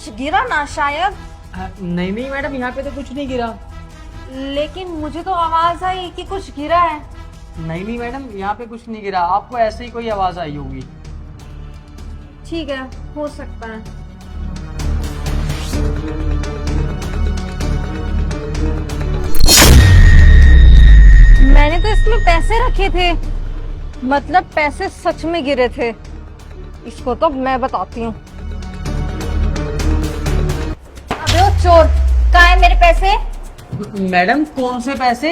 कुछ गिरा ना शायद? नहीं नहीं मैडम, यहाँ पे तो कुछ नहीं गिरा। लेकिन मुझे तो आवाज आई कि कुछ गिरा है। नहीं नहीं मैडम, यहाँ पे कुछ नहीं गिरा, आपको ऐसे ही कोई आवाज आई होगी। ठीक है, हो सकता है। मैंने तो इसमें पैसे रखे थे, मतलब पैसे सच में गिरे थे। इसको तो मैं बताती हूँ। अबे ओ चोर, कहाँ है मेरे पैसे? मैडम कौन से पैसे?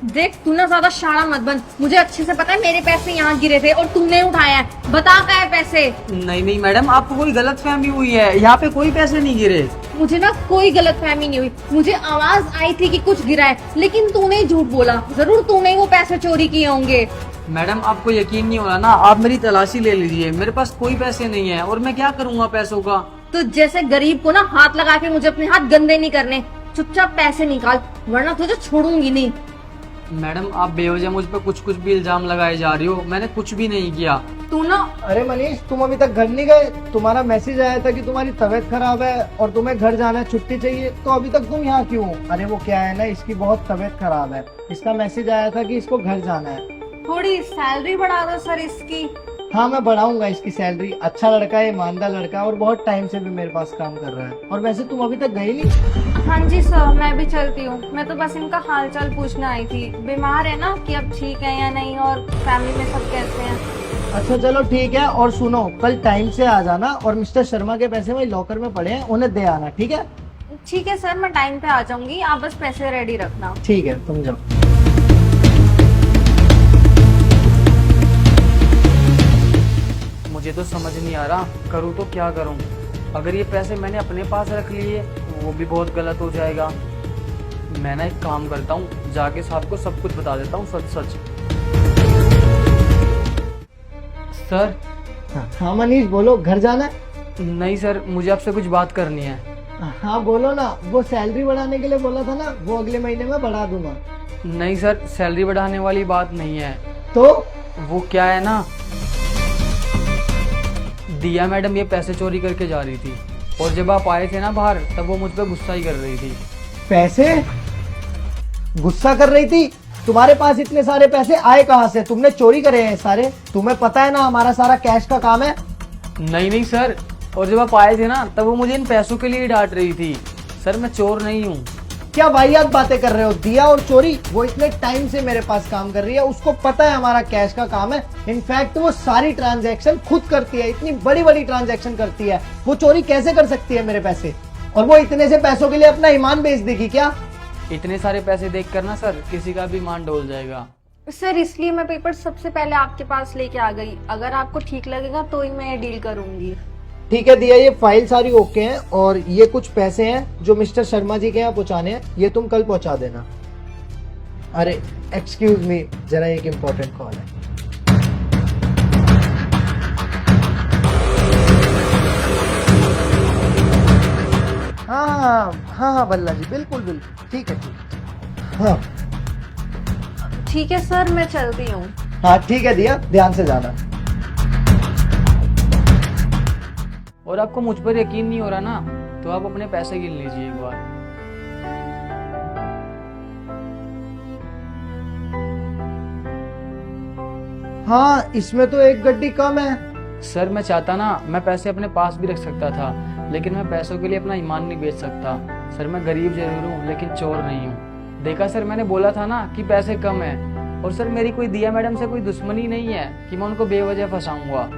देख, तू ना ज्यादा शाना मत बन। मुझे अच्छे से पता है मेरे पैसे यहाँ गिरे थे और तुमने उठाया है। बता कहाँ है पैसे? नहीं नहीं मैडम, आपको कोई गलत फहमी हुई है, यहाँ पे कोई पैसे नहीं गिरे। मुझे ना कोई गलतफहमी नहीं हुई। मुझे आवाज आई थी कि कुछ गिरा है, लेकिन तूने ही झूठ बोला। जरूर तूने वो पैसे चोरी किए होंगे। मैडम आपको यकीन नहीं हो रहा ना, आप मेरी तलाशी ले लीजिए, मेरे पास कोई पैसे नहीं है और मैं क्या करूँगा पैसों का। तो जैसे गरीब को ना हाथ लगा के मुझे अपने हाथ गंदे नहीं करने। चुपचाप पैसे निकाल, वरना तुझे छोड़ूंगी नहीं। मैडम आप बेवजह मुझ पर कुछ भी इल्जाम लगाए जा रही हो, मैंने कुछ भी नहीं किया। तू ना अरे मनीष, तुम अभी तक घर नहीं गए? तुम्हारा मैसेज आया था कि तुम्हारी तबीयत खराब है और तुम्हें घर जाना है, छुट्टी चाहिए, तो अभी तक तुम यहाँ क्यों? अरे वो क्या है ना, इसकी बहुत तबीयत खराब है, इसका मैसेज आया था कि इसको घर जाना है। थोड़ी सैलरी बढ़ा दो सर इसकी। हाँ मैं बढ़ाऊंगा इसकी सैलरी। अच्छा लड़का है, ईमानदार लड़का है और बहुत टाइम से भी मेरे पास काम कर रहा है। और वैसे तुम अभी तक गई नहीं? हाँ जी सर, मैं भी चलती हूँ। मैं तो बस इनका हाल चाल पूछने आई थी। बीमार है ना, कि अब ठीक है या नहीं, और फैमिली में सब कैसे हैं। अच्छा चलो ठीक है, और सुनो, कल टाइम से आ जाना और मिस्टर शर्मा के पैसे वही लॉकर में पड़े हैं, उन्हें दे आना, ठीक है? ठीक है सर, मैं टाइम पे आ जाऊंगी। आप बस पैसे रेडी रखना। ठीक है, तुम जाओ। मुझे तो समझ नहीं आ रहा करूँ तो क्या करूँ। अगर ये पैसे मैंने अपने पास रख लिए वो भी बहुत गलत हो जाएगा। मैं ना एक काम करता हूँ, जाके साहब को सब कुछ बता देता हूँ सच सच। सर। हाँ मनीष बोलो, घर जाना है? नहीं सर, मुझे आपसे कुछ बात करनी है। हाँ बोलो ना। वो सैलरी बढ़ाने के लिए बोला था ना, वो अगले महीने में बढ़ा दूंगा। नहीं सर, सैलरी बढ़ाने वाली बात नहीं है। तो वो क्या है ना, दिया मैडम ये पैसे चोरी करके जा रही थी और जब आप आए थे ना बाहर, तब वो मुझ पे गुस्सा ही कर रही थी। पैसे गुस्सा कर रही थी? तुम्हारे पास इतने सारे पैसे आए कहाँ से? तुमने चोरी करे हैं सारे? तुम्हें पता है ना हमारा सारा कैश का काम है। नहीं नहीं सर, और जब आप आए थे ना, तब वो मुझे इन पैसों के लिए डांट रही थी। सर मैं चोर नहीं हूँ। क्या वाहियात बातें कर रहे हो? दिया और चोरी? वो इतने टाइम से मेरे पास काम कर रही है, उसको पता है हमारा कैश का काम है। इनफैक्ट वो सारी ट्रांजैक्शन खुद करती है, इतनी बड़ी बड़ी ट्रांजैक्शन करती है। वो चोरी कैसे कर सकती है मेरे पैसे? और वो इतने से पैसों के लिए अपना ईमान बेच देगी क्या? इतने सारे पैसे देख कर ना सर, किसी का भी ईमान डोल जाएगा। सर इसलिए मैं पेपर सबसे पहले आपके पास लेके आ गई। अगर आपको ठीक लगेगा तो ही मैं ये डील करूंगी। ठीक है दिया, ये फाइल सारी ओके हैं और ये कुछ पैसे हैं जो मिस्टर शर्मा जी के यहाँ पहुँचाने हैं, ये तुम कल पहुँचा देना। अरे एक्सक्यूज मी, जरा एक इम्पोर्टेंट कॉल है। हाँ हाँ हाँ हाँ बल्ला जी, बिल्कुल बिल्कुल ठीक है, ठीक है। हाँ ठीक है सर, मैं चलती हूँ। हाँ ठीक है दिया, ध्यान से जाना। और आपको मुझ पर यकीन नहीं हो रहा ना, तो आप अपने पैसे गिन लीजिए एक बार। हाँ इसमें तो एक गड्डी कम है। सर मैं चाहता ना, मैं पैसे अपने पास भी रख सकता था, लेकिन मैं पैसों के लिए अपना ईमान नहीं बेच सकता। सर मैं गरीब जरूर हूँ, लेकिन चोर नहीं हूँ। देखा सर, मैंने बोला था ना कि पैसे कम है। और सर मेरी कोई दिया मैडम से कोई दुश्मनी नहीं है कि मैं उनको बेवजह फंसाऊंगा।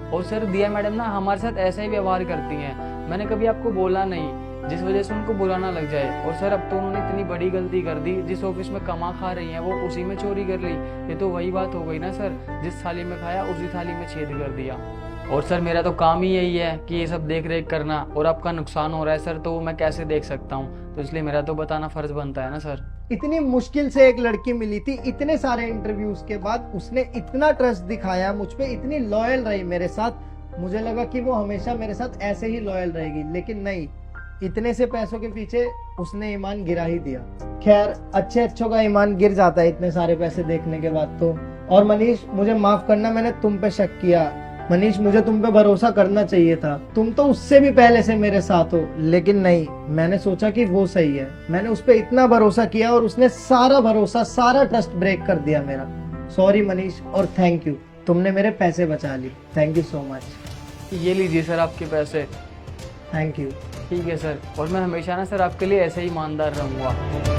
और सर दिया मैडम ना हमारे साथ ऐसा ही व्यवहार करती हैं। मैंने कभी आपको बोला नहीं, जिस वजह से उनको बुरा ना लग जाए। और सर अब तो उन्होंने इतनी बड़ी गलती कर दी, जिस ऑफिस में कमा खा रही हैं वो उसी में चोरी कर ली। ये तो वही बात हो गई ना सर, जिस थाली में खाया उसी थाली में छेद कर दिया। और सर मेरा तो काम ही यही है कि ये सब देख रेख करना, और आपका नुकसान हो रहा है सर, तो वो मैं कैसे देख सकता हूँ? तो इसलिए मेरा तो बताना फर्ज बनता है ना सर। इतनी मुश्किल से एक लड़की मिली थी, इतने सारे इंटरव्यूज के बाद उसने इतना ट्रस्ट दिखाया मुझ पे, इतनी लॉयल रही मेरे साथ। मुझे लगा कि वो हमेशा मेरे साथ ऐसे ही लॉयल रहेगी, लेकिन नहीं, इतने से पैसों के पीछे उसने ईमान गिरा ही दिया। खैर अच्छों का ईमान गिर जाता है इतने सारे पैसे देखने के बाद तो। और मनीष मुझे माफ करना, मैंने तुम पे शक किया। मनीष, मुझे तुम पे भरोसा करना चाहिए था। तुम तो उससे भी पहले से मेरे साथ हो, लेकिन नहीं, मैंने सोचा कि वो सही है। मैंने उस पर इतना भरोसा किया और उसने सारा भरोसा, सारा ट्रस्ट ब्रेक कर दिया मेरा। सॉरी मनीष, और थैंक यू, तुमने मेरे पैसे बचा लिए। Thank you so much. ये लीजिए सर आपके पैसे। Thank you. ठीक है सर, और मैं हमेशा ना सर आपके लिए ऐसे ही ईमानदार रहूँगा।